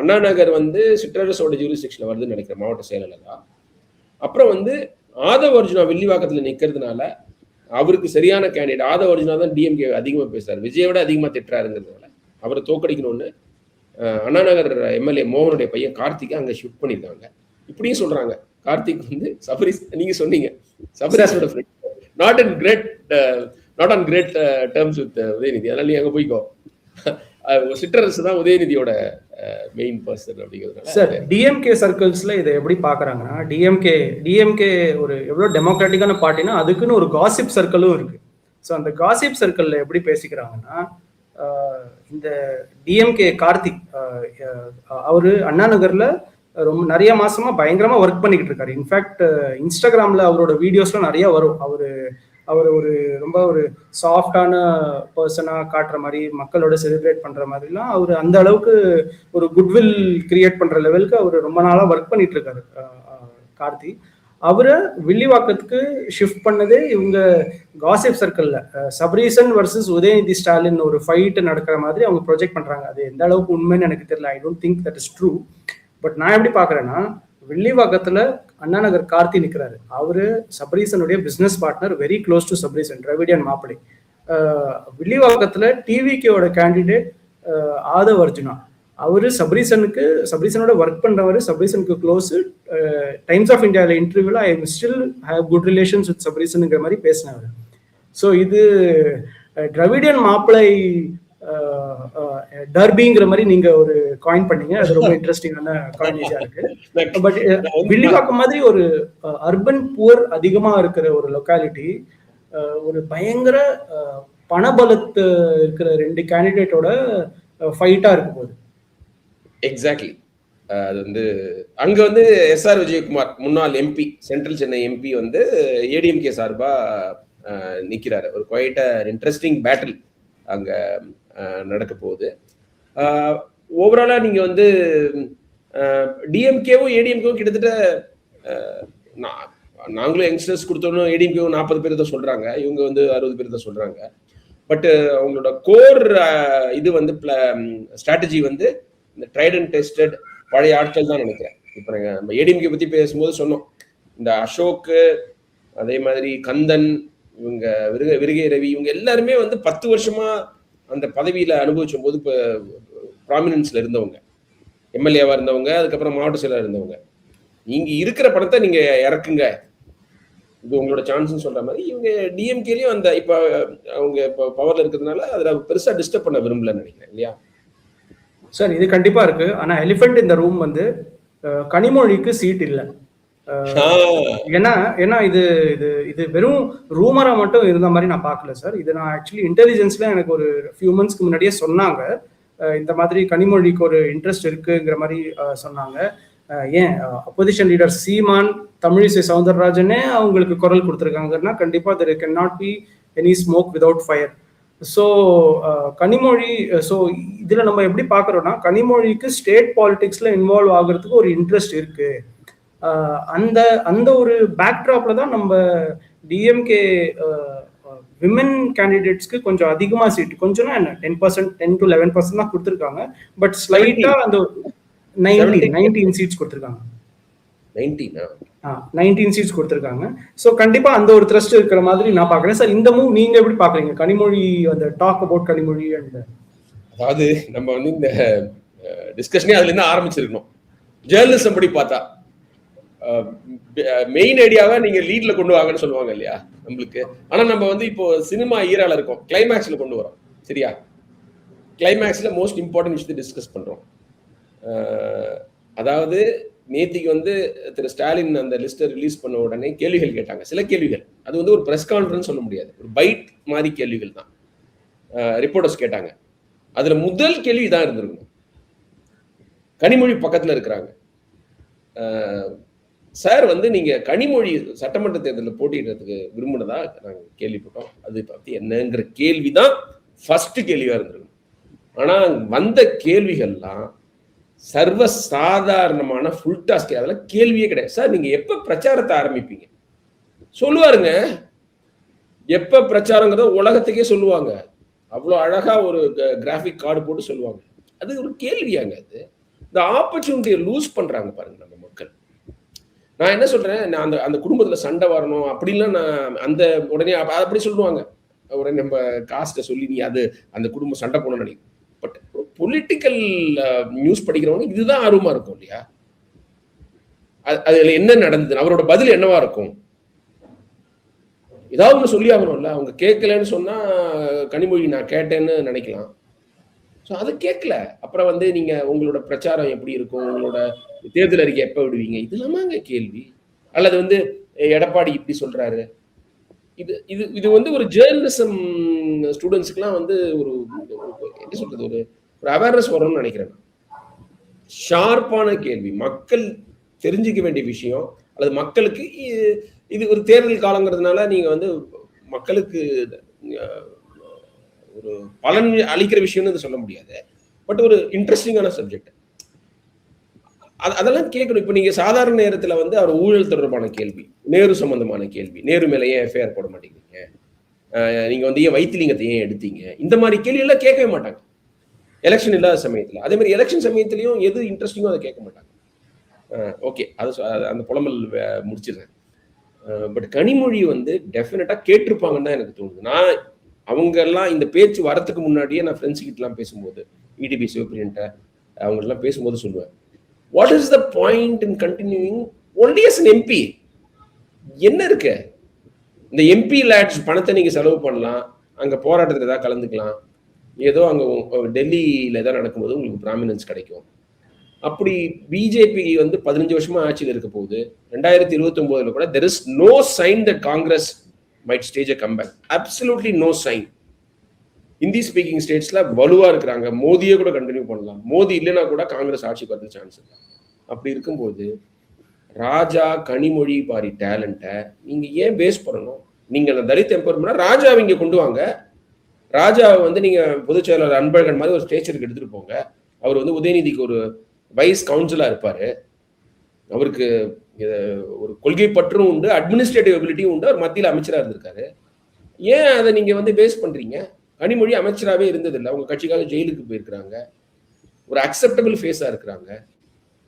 அண்ணா நகர் வந்து சிற்றரசோட ஜூரிஸ்டிக்ஷனில் வருதுன்னு நினைக்கிறேன் மாவட்ட செயலாளராக. அப்புறம் வந்து ஆதவ அர்ஜுனா வில்லிவாக்கத்தில் நிற்கிறதுனால அவருக்கு சரியான கேண்டிடேட். ஆதவ அர்ஜுனா தான் டிஎம்கே அதிகமாக பேசுறாரு, விஜயை விட அதிகமாக திட்டுறாருங்கிறதுனால அவரை தோக்கடிக்கணும்னு அண்ணா நகர் எம்எல்ஏ மோகனுடைய பையன் கார்த்திகை அங்கே ஷிஃப்ட் பண்ணியிருக்காங்க. இப்படியும் சொல்றாங்க கார்த்திக் வந்து சபரிஸ், நீங்க சொன்னீங்க சபரிஸோட friend, not on great terms with Udhayanidhi. அதனால நீ அங்கே போய்க்கோ. சிற்றரசு தான் உதயநிதியோட மெயின் பர்சன் அப்படிங்கிறதுனால. சார் டிஎம்கே சர்க்கிள்ஸ்ல இதை எப்படி பாக்குறாங்கன்னா, டிஎம்கே ஒரு எவ்வளவு டெமோக்ராட்டிக்கான பார்ட்டினா அதுக்குன்னு ஒரு காசிப் சர்க்கிளும் இருக்கு. ஸோ அந்த காசிப் சர்க்கிள்ல எப்படி பேசிக்கிறாங்கன்னா, இந்த டிஎம்கே கார்த்திக் அவரு அண்ணா நகர்ல ரொம்ப நிறைய மாசமா பயங்கரமா ஒர்க் பண்ணிக்கிட்டு இருக்காரு. இன்ஃபேக்ட் இன்ஸ்டாகிராம்ல அவரோட வீடியோஸ்லாம் நிறைய வரும். அவர் ஒரு ரொம்ப ஒரு சாஃப்டான பர்சனா காட்டுற மாதிரி, மக்களோட செலிப்ரேட் பண்ற மாதிரிலாம் அவர் அந்த அளவுக்கு ஒரு குட்வில் கிரியேட் பண்ற லெவலுக்கு அவர் ரொம்ப நாளா ஒர்க் பண்ணிட்டு இருக்காரு கார்த்தி. அவரை வில்லிவாக்கத்துக்கு ஷிஃப்ட் பண்ணதே இவங்க காசிப் சர்க்கிள்ல சபரீசன் வர்சஸ் உதயநிதி ஸ்டாலின் ஒரு ஃபைட் நடக்கிற மாதிரி அவங்க ப்ரொஜெக்ட் பண்றாங்க. அது எந்த அளவுக்கு உண்மைன்னு எனக்கு தெரியல. I don't think that is true. But நான் எப்படி பாக்குறேன்னா, வில்லிவாக்கத்துல அண்ணா நகர் கார்த்தி நிற்கிறாரு. அவரு சபரீசனுடைய business partner, very close to Sabareesan, Dravidian மாப்பிளை. வில்லிவாக்கத்துல டிவிகேயோட கேண்டிடேட் ஆதவ் அர்ஜுனா, அவரு சபரீசனோட ஒர்க் பண்றவரு, சபரீசனுக்கு க்ளோஸ். டைம்ஸ் ஆஃப் இந்தியாவில் இன்டர்வியூல I still have good relations with சபரீசனுங்கிற மாதிரி பேசினாரு. ஸோ இது திராவிடியன் மாப்பிளை டர்பிங்கிற மாதிரி நீங்க ஒரு காயின் பண்ணீங்க. அது ரொம்ப இன்ட்ரெஸ்டிங்கான காயினேஜா இருக்கு. பட் வில்லிவாக்கம் மாதிரி ஒரு அர்பன் புவர் அதிகமா இருக்கிற ஒரு லொக்காலிட்டி, ஒரு பயங்கர பணபலத்து இருக்கிற 2 கேண்டிடேட்டோட ஃபைட்டா இருக்கும் போது. எக்ஸாக்ட்லி. அது வந்து அங்க வந்து எஸ்ஆர் விஜயகுமார் முன்னாள் எம்பி, சென்ட்ரல் சென்னை எம்பி வந்து ஏடிஎம்கே சார்பா நிக்கிறாரு. ஒரு குவைட் இன்ட்ரெஸ்டிங் பேட்டில் அங்க நடக்க போகுது. ஓவராலா நீங்க வந்து டிஎம்கேவும் ஏடிஎம்கேவும் கிட்டத்தட்ட நாங்களும் யங்ஸ்டர்ஸ் கொடுத்தோம். ஏடிஎம்கேவும் 40 பேர் தான் சொல்றாங்க, இவங்க வந்து 60 பேர் தான் சொல்றாங்க. பட் அவங்களோட கோர் இது வந்து ஸ்ட்ராட்டஜி வந்து இந்த ட்ரைட் அண்ட் டெஸ்டட் பழைய ஆட்கள் தான் நினைக்கிறேன். இப்போ நம்ம ஏடிஎம்கே பத்தி பேசும்போது சொன்னோம், இந்த அசோக், அதே மாதிரி கந்தன், இவங்க விருகை ரவி, இவங்க எல்லாருமே வந்து 10 வருஷமா அந்த பதவியில அனுபவிச்சும் போது இப்போ ப்ராமினன்ஸ்ல இருந்தவங்க, எம்எல்ஏவா இருந்தவங்க, அதுக்கப்புறம் மாவட்ட செயலாளர் இருந்தவங்க. நீங்க இருக்கிற பணத்தை நீங்க இறக்குங்க, இது உங்களோட சான்ஸ்ன்னு சொல்ற மாதிரி இவங்க டிஎம்கேலயும் அந்த இப்ப அவங்க இப்போ பவர்ல இருக்கிறதுனால அதுல பெருசா டிஸ்டர்ப் பண்ண விரும்பலன்னு நினைக்கிறேன் இல்லையா சார்? இது கண்டிப்பா இருக்கு. ஆனா எலிஃபென்ட் இந்த ரூம் வந்து கனிமொழிக்கு சீட் இல்லை. ஏன்னா இது இது இது வெறும் ரூமரா மட்டும் இருந்த மாதிரி நான் பார்க்கல சார். இது நான் ஆக்சுவலி இன்டெலிஜென்ஸ்ல எனக்கு ஒரு ஃபியூ மந்த்ஸ்க்கு முன்னாடியே சொன்னாங்க, இந்த மாதிரி கனிமொழிக்கு ஒரு இன்ட்ரெஸ்ட் இருக்குங்கிற மாதிரி சொன்னாங்க. ஏன் அப்போசிஷன் லீடர் சீமான், தமிழிசை சவுந்தரராஜனே அவங்களுக்கு குரல் கொடுத்துருக்காங்கன்னா கண்டிப்பா there cannot be any smoke without fire. So Kanimozhi, so இதுல நம்ம எப்படி பாக்குறோம்னா கனிமொழிக்கு ஸ்டேட் பாலிடிக்ஸ்ல இன்வால்வ் ஆகுறதுக்கு ஒரு இன்ட்ரெஸ்ட் இருக்கு. அந்த அந்த ஒரு பேக்ட்ராப்ல தான் நம்ம டிஎம்கே விமன் கேண்டிடேட்ஸ்க்கு கொஞ்சம் அதிகமா சீட், கொஞ்சம்னா என்ன 10%, 10 to 11% தான் கொடுத்துருக்காங்க. பட் ஸ்லைட்டா அந்த 19 சீட்ஸ் கொடுத்துருக்காங்க. 19 சீட்ஸ் கொடுத்துருக்காங்க. ஸோ கண்டிப்பா அந்த ஒரு த்ரஸ்ட் இருக்கிற மாதிரி நான் பாக்குறேன். சார், இந்த மூவ் நீங்க எப்படி பாக்குறீங்க? கனிமொழி, அந்த டாக் அபவுட் கனிமொழி அண்ட் அதாவது நம்ம வந்து இந்த டிஸ்கஷனே அதுல இருந்து ஆரம்பிச்சிருக்கணும். ஜேர்னலிசம் படி பார்த்தா மெயின் ஐடியாவை நீங்க லீட்ல கொண்டு வாங்கன்னு சொல்லுவாங்க இல்லையா நம்மளுக்கு. ஆனா நம்ம வந்து இப்போ சினிமா ஈரால இருக்கோம், கிளைமேக்ஸ்ல கொண்டு வரோம். சரியா? கிளைமேக்ஸ்ல மோஸ்ட் இம்பார்ட்டன்ட் விஷயத்தை டிஸ்கஸ் பண்றோம். அதாவது நேத்திக்கு வந்து திரு ஸ்டாலின் அந்த லிஸ்ட்டை ரிலீஸ் பண்ண உடனே கேள்விகள் கேட்டாங்க, சில கேள்விகள். அது வந்து ஒரு பிரஸ் கான்ஃபரன்ஸ் சொல்ல முடியாது, ஒரு பைட் மாதிரி கேள்விகள் தான் ரிப்போர்ட்டர்ஸ் கேட்டாங்க. அதுல முதல் கேள்வி தான் இருந்திருக்கணும். கனிமொழி பக்கத்துல இருக்கிறாங்க. சார் வந்து நீங்க கனிமொழி சட்டமன்ற தேர்தலில் போட்டியிடுறதுக்கு விரும்பினதா நாங்க கேள்விப்பட்டோம், அது பத்தி என்னங்கிற கேள்விதான் ஃபர்ஸ்ட் கேள்வியா இருந்திருக்கணும். ஆனா வந்த கேள்விகள்லாம் சர்வசாதாரணமான ஃபுல் டாஸ்க். அதெல்லாம் கேள்வியே கிடையாது. சார் நீங்க எப்ப பிரச்சாரத்தை ஆரம்பிப்பீங்க சொல்லுவாருங்க. எப்ப பிரச்சாரங்கிறத உலகத்துக்கே சொல்லுவாங்க. அவ்வளோ அழகா ஒரு கிராஃபிக் கார்டு போட்டு சொல்லுவாங்க. அது ஒரு கேள்வியாங்க. அது இந்த ஆப்பர்ச்சுனிட்டியை லூஸ் பண்றாங்க பாருங்க நம்ம மக்கள். நான் என்ன சொல்றேன், நான் அந்த அந்த குடும்பத்துல சண்டை வரணும் அப்படின்லாம் நான் அந்த உடனே அப்படி சொல்லுவாங்க. உடனே நம்ம காஸ்ட்டை சொல்லி நீ அது அந்த குடும்பம் சண்டை போடணும்னு நினைக்கும். பட் பொலிட்டிக்கல் நியூஸ் படிக்கிறவங்க இதுதான் ஆர்வமா இருக்கும் இல்லையா? அதுல என்ன நடந்தது, அவரோட பதில் என்னவா இருக்கும்? ஏதாவது ஒன்று சொல்லி ஆகணும்ல. அவங்க கேட்கலன்னு சொன்னா கனிமொழி நான் கேட்டேன்னு நினைக்கலாம். ஸோ அதை கேட்கல. அப்புறம் வந்து நீங்க உங்களோட பிரச்சாரம் எப்படி இருக்கும், உங்களோட தேர்தல் அறிக்கை எப்ப விடுவீங்க, இது இல்லாமங்க கேள்வி. அல்லது வந்து எடப்பாடி இப்படி சொல்றாரு. இது இது இது வந்து ஒரு ஜேர்னலிசம் ஸ்டூடெண்ட்ஸ்க்குலாம் வந்து ஒரு என்ன சொல்றது, ஒரு அவேர்னஸ் வரும்னு நினைக்கிறேன். ஷார்ப்பான கேள்வி, மக்கள் தெரிஞ்சுக்க வேண்டிய விஷயம், அல்லது மக்களுக்கு இது ஒரு தேர்தல் காலங்கிறதுனால நீங்க வந்து மக்களுக்கு ஒரு பலன் அளிக்கிற விஷயம்னு சொல்ல முடியாது. பட் ஒரு இன்ட்ரெஸ்டிங்கான சப்ஜெக்ட், அதெல்லாம் கேட்கணும். இப்போ நீங்க சாதாரண நேரத்தில் வந்து அவர் ஊழல் தொடர்பான கேள்வி, நேரு சம்பந்தமான கேள்வி, நேரு மேலே ஏன் எஃப்ஐஆர் போட மாட்டேங்கிறீங்க, நீங்க வந்து ஏன் வைத்திலிங்கத்தை ஏன் எடுத்தீங்க, இந்த மாதிரி கேள்வி எல்லாம் கேட்கவே மாட்டாங்க எலெக்ஷன் இல்லாத சமயத்தில். அதே மாதிரி எலெக்ஷன் சமயத்திலையும் எது இன்ட்ரெஸ்டிங்கோ அதை கேட்க மாட்டாங்க. ஓகே, அது அந்த புலம்பல் முடிச்சிடுறேன். பட் கனிமொழி வந்து டெஃபினட்டா கேட்டிருப்பாங்கன்னு தான் எனக்கு தோணுது. நான் அவங்க எல்லாம் இந்த பேச்சு வரத்துக்கு முன்னாடியே நான் ஃப்ரெண்ட்ஸ் கிட்டலாம் பேசும்போது, இடிபி சிவபிரியன்ட்ட அவங்கெல்லாம் பேசும்போது சொல்லுவேன், what is the point in continuing only as an MP? என்ன இருக்கு? இந்த எம்பி லேட்ஸ் பணத்தை நீங்க செலவு பண்ணலாம், அங்க போராட்டத்தில் ஏதாவது கலந்துக்கலாம், ஏதோ அங்க டெல்லியில ஏதாவது நடக்கும்போது உங்களுக்கு ப்ராமினன்ஸ் கிடைக்கும். அப்படி பிஜேபி வந்து 15 வருஷமா ஆட்சியில் இருக்க போகுது. 2029 கூட there is no sign that Congress might stage a comeback. Absolutely no sign. Hindi speaking ஸ்டேட்ஸ்ல வலுவா இருக்கிறாங்க. மோதியே கூட கண்டினியூ பண்ணலாம். மோதி இல்லைன்னா கூட காங்கிரஸ் ஆட்சிக்கு வரது சான்ஸ் இல்லை. அப்படி இருக்கும்போது ராஜா கனிமொழி பாரி டேலண்ட்டை நீங்க ஏன் பேஸ் பண்ணணும்? நீங்க தலித் எம்பவர்மெண்ட் ராஜாவை இங்க கொண்டு வாங்க. ராஜாவை வந்து நீங்க பொதுச் செயலாளர் அன்பழகன் மாதிரி ஒரு ஸ்டேச்சருக்கு எடுத்துட்டு போங்க. அவர் வந்து உதயநிதிக்கு ஒரு வைஸ் கவுன்சிலா இருப்பாரு. அவருக்கு ஒரு கொள்கை பற்றும் உண்டு, அட்மினிஸ்ட்ரேட்டிவ் எபிலிட்டியும் உண்டு. அவர் மத்தியில் அமைச்சரா இருந்திருக்காரு. ஏன் அதை நீங்க வந்து பேஸ் பண்றீங்க? கனிமொழி அமைச்சராகவே இருந்ததில்லை. அவங்க கட்சிக்காக ஜெயிலுக்கு போயிருக்கிறாங்க. ஒரு அக்செப்டபிள் ஃபேஸா இருக்கிறாங்க.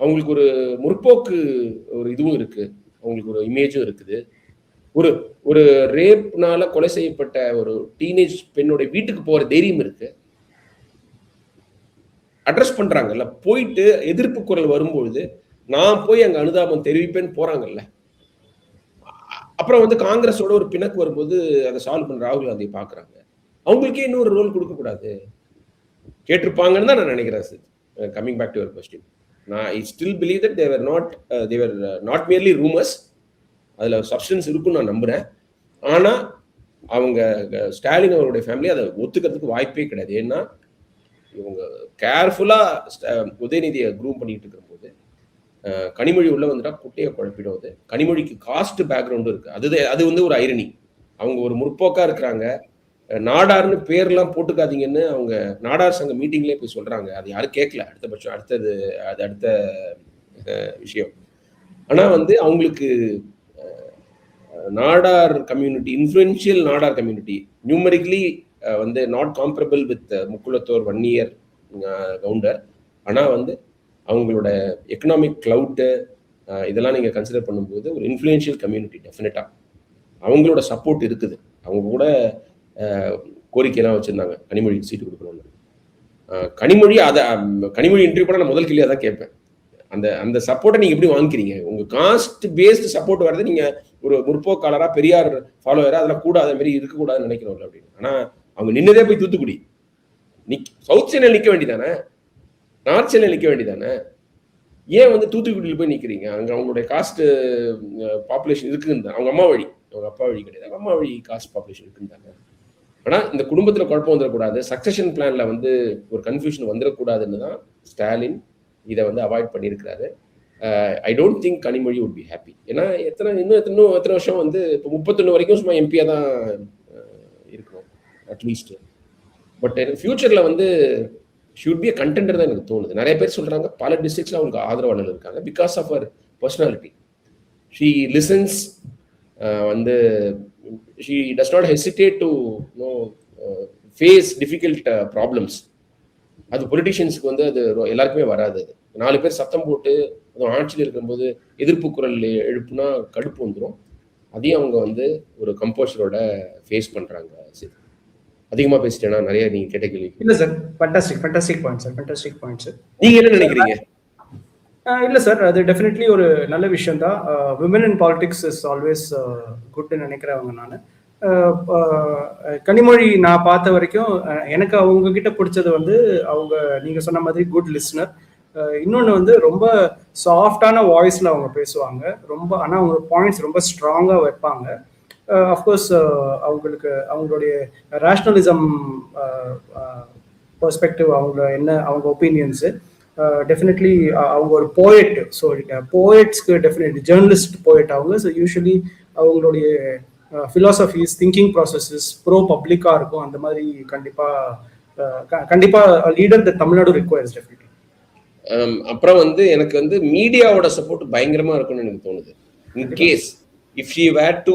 அவங்களுக்கு ஒரு முற்போக்கு ஒரு இதுவும் இருக்கு, அவங்களுக்கு ஒரு இமேஜும் இருக்குது. ஒரு ஒரு ரேப்னால கொலை செய்யப்பட்ட ஒரு டீனேஜ் பெண்ணோட வீட்டுக்கு போற தைரியம் இருக்கு. அட்ரஸ் பண்றாங்கல்ல, போயிட்டு எதிர்ப்பு குரல் வரும்பொழுது நான் போய் அங்க அனுதாபம் தெரிவிப்பேன்னு போறாங்கல்ல. அப்புறம் வந்து காங்கிரஸோட ஒரு பிணக்கு வரும்போது அதை சால்வ் பண்ண ராகுல் காந்தி பாக்குறாங்க. அவங்களுக்கே இன்னொரு ரோல் கொடுக்க கூடாது? கேட்டிருப்பாங்கன்னு தான் நான் நினைக்கிறேன். Sir, coming back to your question, நான் I still believe that they're not merely rumours. அதுல சப்ஸ்டன்ஸ் இருக்குன்னு நான் நம்புறேன். ஆனா அவங்க ஸ்டாலின் அவருடைய ஃபேமிலி அதை ஒத்துக்கிறதுக்கு வாய்ப்பே கிடையாது. ஏன்னா இவங்க கேர்ஃபுல்லா உதயநிதியை க்ரூம் பண்ணிட்டு இருக்கிற போது கனிமொழி உள்ள வந்துட்டா குட்டையை குழப்பிடும். அது கனிமொழிக்கு காஸ்ட் பேக்ரவுண்டும் இருக்கு. அது வந்து ஒரு ஐரணி. அவங்க ஒரு முற்போக்கா இருக்கிறாங்க. நாடார்னு பேர்லாம் போட்டுக்காதீங்கன்னு அவங்க நாடார் சங்க மீட்டிங்லேயே போய் சொல்றாங்க. அது யாரும் கேட்கல. அடுத்தது அது அடுத்த விஷயம். ஆனா வந்து அவங்களுக்கு Nadar community, influential Nadar community, numerically வந்து not comparable with Mukkulathor, Vanniyar, Gounder. ஆனா வந்து அவங்களோட எக்கனாமிக் கிளவுட்டு இதெல்லாம் நீங்க கன்சிடர் பண்ணும்போது ஒரு இன்ஃப்ளூயன்ஷியல் கம்யூனிட்டி டெஃபினட்டா அவங்களோட சப்போர்ட் இருக்குது. அவங்க கூட கோரிக்கையெல்லாம் வச்சிருந்தாங்க கனிமொழிக்கு சீட்டு கொடுக்கணும்னு. கனிமொழி இன்டர்வியூ கூட நான் முதல் கேள்வியாக தான் கேட்பேன். அந்த சப்போர்ட்டை நீங்க எப்படி வாங்கிக்கிறீங்க? உங்க காஸ்ட் பேஸ்டு சப்போர்ட் வரது நீங்க ஒரு முற்போக்காளரா, பெரியார் ஃபாலோவரா அதெல்லாம் கூடாத மாதிரி இருக்கக்கூடாதுன்னு நினைக்கிறோம் அப்படின்னு. ஆனா அவங்க நின்னதே போய் தூத்துக்குடி. சவுத் சென்னையில் நிக்க வேண்டியதானே, நார்த் சென்னையில் நிக்க வேண்டியதானே? ஏன் வந்து தூத்துக்குடியில் போய் நிக்கிறீங்க? அங்க அவங்களுடைய காஸ்ட் பாப்புலேஷன் இருக்குன்னு தான். அவங்க அம்மா வழி, அவங்க அப்பா வழி கிடையாது, அவங்க அம்மா வழி காஸ்ட் பாப்புலேஷன் இருக்குன்னு தாங்க. ஆனா இந்த குடும்பத்துல குழப்பம் வந்துடக்கூடாது, சக்சஷன் பிளான்ல வந்து ஒரு கன்ஃபியூஷன் வந்துடக்கூடாதுன்னு தான் ஸ்டாலின் இதை வந்து அவாய்ட் பண்ணியிருக்கிறாரு. ஐ don't think Kanimozhi would be happy. ஏன்னா இன்னும் எத்தனை வருஷம் வந்து இப்போ 31 வரைக்கும் சும்மா எம்பியா தான் இருக்கும் அட்லீஸ்ட். பட் ஃபியூச்சர்ல வந்து ஷுட் பி அ கண்டெண்டர் தான் எனக்கு தோணுது. நிறைய பேர் சொல்றாங்க பல டிஸ்ட்ரிக்ட்ஸ்ல அவங்களுக்கு ஆதரவாளர்கள் இருக்காங்க பிகாஸ் ஆஃப் அவர் பர்சனாலிட்டி. ஷீ லிசன்ஸ், வந்து she does not hesitate to face difficult problems. அது பொலிட்டிஷியன்ஸுக்கு வந்து அது எல்லாருக்குமே வராது. அது 4 பேர் சத்தம் போட்டு அதுவும் ஆட்சியில் இருக்கும்போது எதிர்ப்பு குரல் எழுப்புனா கடுப்பு வந்துடும். அதையும் அவங்க வந்து ஒரு கம்போஷரோட ஃபேஸ் பண்றாங்க. சரி, அதிகமா பேசிட்டேன்னா நிறைய நீங்க கேட்ட கேள்வி. இல்ல sir, fantastic point sir, fantastic point sir. நீங்க என்ன நினைக்கிறீங்க? இல்லை சார், அது டெஃபினெட்லி ஒரு நல்ல விஷயம் தான். Women in politics is always குட்னு நினைக்கிறவங்க நான். கனிமொழி நான் பார்த்த வரைக்கும் எனக்கு அவங்க கிட்ட பிடிச்சது வந்து அவங்க நீங்க சொன்ன மாதிரி குட் லிஸ்னர். இன்னொன்று வந்து ரொம்ப சாஃப்டான வாய்ஸில் அவங்க பேசுவாங்க. ரொம்ப ஆனால் அவங்க பாயிண்ட்ஸ் ரொம்ப ஸ்ட்ராங்காக வைப்பாங்க. அஃப்கோர்ஸ் அவங்களுக்கு அவங்களுடைய ரேஷ்னலிசம் பெர்ஸ்பெக்டிவ், அவங்க ஒப்பீனியன்ஸு டெஃபினெட்லி அவங்க ஒரு போயட். ஸோ போயட்ஸ்க்கு டெஃபினெட்லி ஜேர்னலிஸ்ட் போயட் அவங்க. ஸோ யூஸ்வலி அவங்களுடைய ஃபிலாசபிஸ், திங்கிங் ப்ராசஸஸ் ப்ரோ பப்ளிக்காக இருக்கும். அந்த மாதிரி கண்டிப்பாக leader the Tamil Nadu requires definitely. அப்புறம் வந்து எனக்கு வந்து மீடியாவோட சப்போர்ட் பயங்கரமா இருக்கும்னு எனக்கு தோணுது. In case if she were to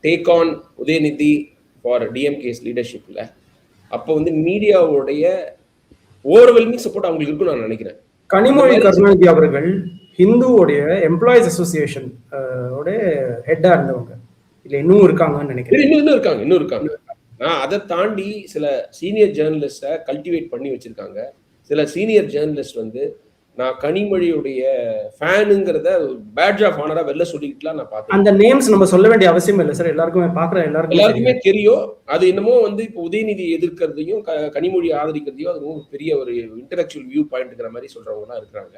take on Udhayanidhi for DMK's லீடர்ஷிப்ல, அப்போ வந்து மீடியாவுடைய ஓவர்வெல்மிங் சப்போர்ட் அவங்களுக்கு இருக்குன்னு நான் நினைக்கிறேன். கனிமொழி கருணாநிதி அவர்கள் ஹிந்துவோடைய எம்ப்ளாயிஸ் அசோசியேஷன் ஹெட்டா இருந்தவங்க. இல்ல இன்னும் இருக்காங்கன்னு நினைக்கிறேன். இன்னும் இருக்காங்க. அதை தாண்டி சில சீனியர் ஜேர்னலிஸ்ட கல்டிவேட் பண்ணி வச்சிருக்காங்க. சில சீனியர் ஜேர்னலிஸ்ட் வந்து நான் கனிமொழியுடைய ஃபேனுங்கிறத பேட்ஜ் ஆஃப் ஆனரா வெளில சொல்லிக்கிட்டுலாம் நான் பார்த்தேன். அந்த நேம்ஸ் நம்ம சொல்ல வேண்டிய அவசியம் இல்லை சார், எல்லாருக்குமே தெரியும். அது என்னமோ வந்து இப்போ உதயநிதி எதிர்க்கிறதையும் கனிமொழி ஆதரிக்கிறதையும் அது ரொம்ப பெரிய ஒரு இன்டலெக்சுவல் வியூ பாயிண்ட்ங்கிற மாதிரி சொல்றவங்கலாம் இருக்கிறாங்க.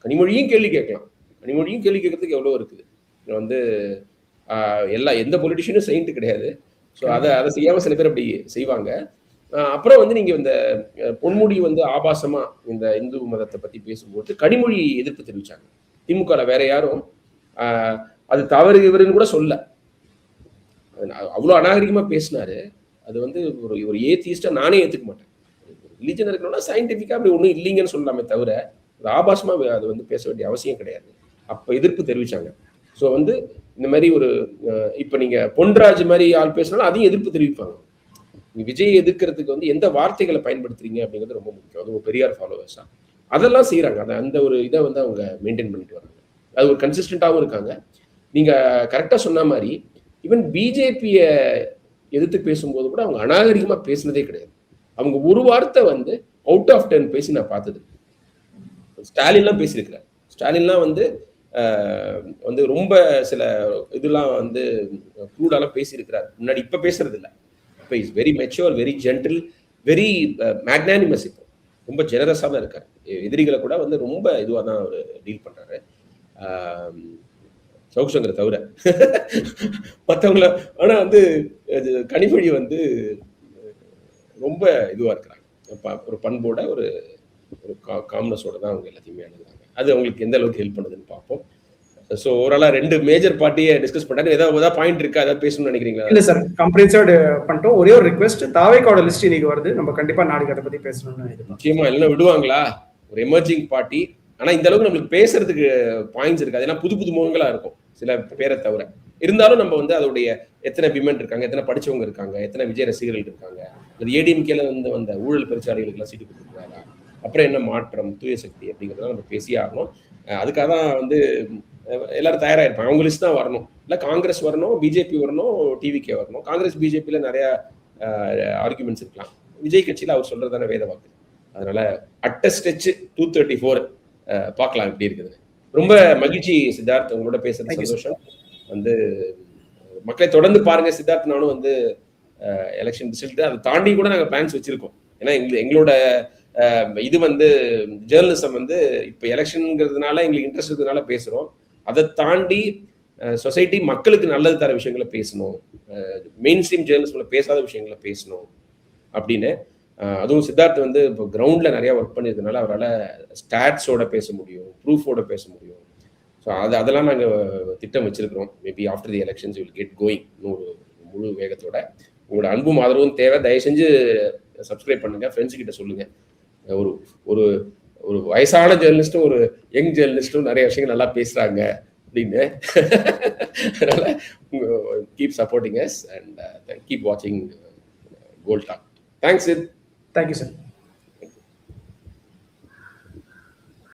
கனிமொழியும் கேள்வி கேட்கலாம். கனிமொழியும் கேள்வி கேட்கறதுக்கு எவ்வளோ இருக்குது. வந்து எந்த பொலிட்டிஷியனும் செயின்ட் கிடையாது. ஸோ அதை செய்யாம சில பேர் அப்படி செய்வாங்க. அப்புறம் வந்து நீங்க இந்த பொன்முடி வந்து ஆபாசமா இந்த இந்து மதத்தை பத்தி பேசும்போது கனிமொழி எதிர்ப்பு தெரிவிச்சாங்க. திமுக வேற யாரும் அது தவறு இவருன்னு கூட சொல்ல, அவ்வளோ அநாகரிகமா பேசினாரு. அது வந்து ஒரு ஏத்திஸ்டா நானே ஏத்துக்க மாட்டேன். ரிலிஜன் இருக்கணும்னா சயின்டிஃபிக்கா அப்படி ஒன்றும் இல்லைங்கன்னு சொல்லலாமே தவிர அது ஆபாசமா அது வந்து பேச வேண்டிய அவசியம் கிடையாது. அப்ப எதிர்ப்பு தெரிவிச்சாங்க. ஸோ வந்து இந்த மாதிரி ஒரு இப்ப நீங்க பொன்ராஜ் மாதிரி ஆள் பேசினாலும் அதையும் எதிர்ப்பு தெரிவிப்பாங்க. விஜய் எதிர்க்கிறதுக்கு வந்து எந்த வார்த்தைகளை பயன்படுத்துறீங்க அப்படிங்கிறது ரொம்ப முக்கியம். அது ஒரு பெரியார் ஃபாலோவர்ஸா அதெல்லாம் செய்யறாங்க. அந்த ஒரு இதை வந்து அவங்க மெயின்டைன் பண்ணிட்டு வராங்க. அது ஒரு கன்சிஸ்டன்டாகவும் இருக்காங்க. நீங்க கரெக்டா சொன்ன மாதிரி ஈவன் பிஜேபியை எதிர்த்து பேசும்போது கூட அவங்க அநாகரிகமா பேசினதே கிடையாது. அவங்க ஒரு வார்த்தை வந்து அவுட் ஆஃப் 10 பேசி நான் பார்த்தது. ஸ்டாலின்லாம் பேசியிருக்கிறார். ஸ்டாலின்லாம் வந்து ரொம்ப சில இதெல்லாம் வந்து க்ரூடாலாம் பேசியிருக்கிறார் முன்னாடி. இப்ப பேசுறது இல்லை. இப்போ is very mature, very gentle, very magnanimous. இப்போ ரொம்ப ஜெனரஸாக தான் இருக்காரு. எதிரிகளை கூட வந்து ரொம்ப இதுவாக தான் அவர் டீல் பண்றாரு. சவுக்சங்கரை தவிர மற்றவங்கள. ஆனா வந்து கனிமொழி வந்து ரொம்ப இதுவா இருக்கிறாங்க. ஒரு பண்போட ஒரு காம்னஸோட தான் அவங்க எல்லாத்தையுமே அணுகுறாங்க. அது அவங்களுக்கு எந்த அளவுக்கு ஹெல்ப் பண்ணுதுன்னு பார்ப்போம். ஸோ ஓவராலா 2 மேஜர் பார்ட்டியை டிஸ்கஸ் பண்ணாரு. ஏதாவது பாயிண்ட் இருக்கா, ஏதாவது பேசணும்னு நினைக்கிறீங்களா? இல்ல சார், கம்ப்ரீஹென்சிவா பண்ணிட்டோம். ஒரே ஒரு ரிக்வெஸ்ட், தாவேக்காவோட லிஸ்ட் இன்னைக்கு வருது, நம்ம கண்டிப்பா நாளைக்கு அதை பத்தி பேசணும்னு நிச்சயமா. இல்லைன்னா விடுவாங்களா? ஒரு எமர்ஜிங் பார்ட்டி. ஆனா இந்த அளவுக்கு நம்மளுக்கு பேசுறதுக்கு பாயிண்ட்ஸ் இருக்காது. ஏன்னா புது புது முகங்களா இருக்கும் சில பேரை தவிர. இருந்தாலும் நம்ம வந்து அதோடைய எத்தனை விமன் இருக்காங்க, எத்தனை படிச்சவங்க இருக்காங்க, எத்தனை விஜய் ரசிகர்கள் இருக்காங்க, அது ஏடிஎம்கேல வந்து வந்த ஊழல் பெருச்சாளிகளுக்கு சீட்டு கொடுத்துருக்காங்க, அப்புறம் என்ன மாற்றம், தூய சக்தி அப்படிங்கிறத நம்ம பேசியே ஆகணும். அதுக்காக தான் வந்து எல்லாரும் தயாரா இருப்பாங்க. அவங்க லிஸ்ட் தான் வரணும். இல்ல காங்கிரஸ் வரணும், பிஜேபி வரணும், டிவிகே வரணும். காங்கிரஸ் பிஜேபியில நிறைய ஆர்குமெண்ட்ஸ் இருக்கலாம். விஜய் கட்சியில அவர் சொல்றதான வேத வாக்கு. அதனால அட்ட ஸ்டெச் 234 பார்க்கலாம் எப்படி இருக்குது. ரொம்ப மகிழ்ச்சி சித்தார்த், உங்களோட பேசுறது சந்தோஷம். வந்து மக்களை தொடர்ந்து பாருங்க சித்தார்த். நானும் வந்து எலெக்ஷன் ரிசல்ட் அதை தாண்டி கூட நாங்கள் பிளான்ஸ் வச்சிருக்கோம். ஏன்னா எங்களோட இது வந்து ஜேர்னலிசம் வந்து இப்போ எலெக்ஷனுங்கிறதுனால எங்களுக்கு இன்ட்ரெஸ்ட் இருக்கிறதுனால பேசுறோம். அதை தாண்டி சொசைட்டி மக்களுக்கு நல்லது தர விஷயங்களை பேசணும், மெயின் ஸ்ட்ரீம் ஜேர்னலிசம்ல பேசாத விஷயங்களை பேசணும் அப்படின்னு. அதுவும் சித்தார்த் வந்து இப்போ கிரவுண்ட்ல நிறைய ஒர்க் பண்ணியிருக்கனால அவரால் ஸ்டாட்ஸோட பேச முடியும், ப்ரூஃபோட பேச முடியும். ஸோ அதெல்லாம் நாங்கள் திட்டம் வச்சிருக்கிறோம். Maybe after the elections will get going. முழு வேகத்தோட உங்களோட அன்பும் ஆதரவும் தேவை. தயவு செஞ்சு சப்ஸ்கிரைப் பண்ணுங்க, ஃப்ரெண்ட்ஸ் கிட்ட சொல்லுங்க. ஒரு ஒரு ஒரு வயசான ஜேர்னலிஸ்டும் ஒரு யங் ஜேர்னலிஸ்டும் நிறைய விஷயங்கள் நல்லா பேசுறாங்க அப்படின்னு. அதனால keep supporting us and keep வாட்சிங் gold talk. Thanks. Thank you sir.